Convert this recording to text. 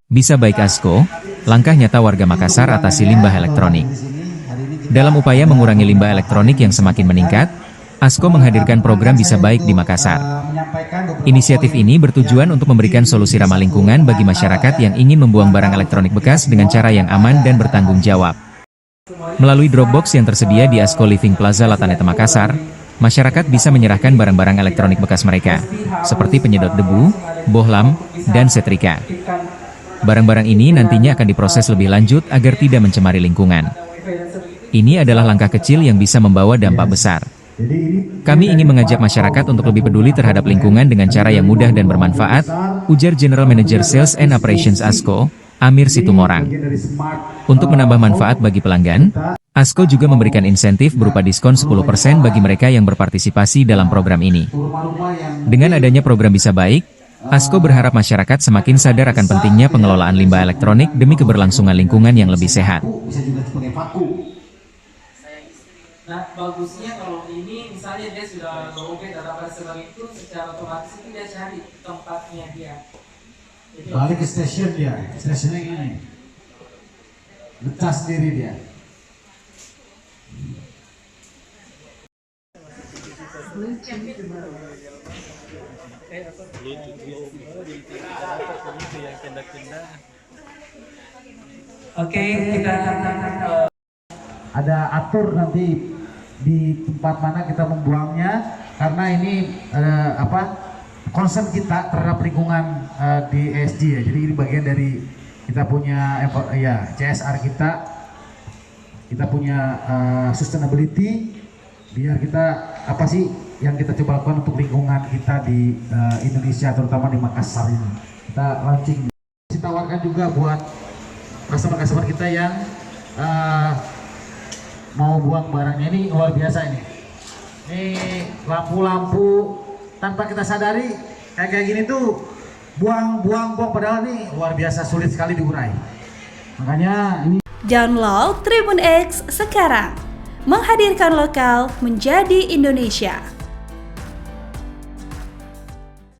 Bisa Baik Asko, langkah nyata warga Makassar atasi limbah elektronik. Dalam upaya mengurangi limbah elektronik yang semakin meningkat, Asko menghadirkan program Bisa Baik di Makassar. Inisiatif ini bertujuan untuk memberikan solusi ramah lingkungan bagi masyarakat yang ingin membuang barang elektronik bekas dengan cara yang aman dan bertanggung jawab. Melalui Dropbox yang tersedia di Asko Living Plaza Lataneta Makassar, masyarakat bisa menyerahkan barang-barang elektronik bekas mereka, seperti penyedot debu, bohlam, dan setrika. Barang-barang ini nantinya akan diproses lebih lanjut agar tidak mencemari lingkungan. Ini adalah langkah kecil yang bisa membawa dampak besar. Kami ingin mengajak masyarakat untuk lebih peduli terhadap lingkungan dengan cara yang mudah dan bermanfaat, ujar General Manager Sales and Operations Asko, Amir Situmorang. Untuk menambah manfaat bagi pelanggan, Asko juga memberikan insentif berupa diskon 10% bagi mereka yang berpartisipasi dalam program ini. Dengan adanya program Bisa Baik, Asko berharap masyarakat semakin sadar akan pentingnya pengelolaan limbah elektronik demi keberlangsungan lingkungan yang lebih sehat. Nah, bagusnya kalau ini misalnya dia sudah login atau apa sebagai itu, secara otomatis itu dia cari tempatnya dia. Jadi, balik ke stasiun dia, stasiunnya ini, ngecas sendiri dia. Oke, kita ada atur nanti di tempat mana kita membuangnya, karena ini concern kita terhadap lingkungan di ESG ya. Jadi ini bagian dari kita punya CSR kita punya sustainability, biar kita apa sih yang kita coba lakukan untuk lingkungan kita di Indonesia, terutama di Makassar ini. Kita launching. Kita tawarkan juga buat customer kita yang mau buang barangnya, ini luar biasa ini. Ini lampu-lampu tanpa kita sadari kayak gini tuh buang padahal ini luar biasa sulit sekali diurai. Makanya ini Download Tribun X sekarang, menghadirkan lokal menjadi Indonesia.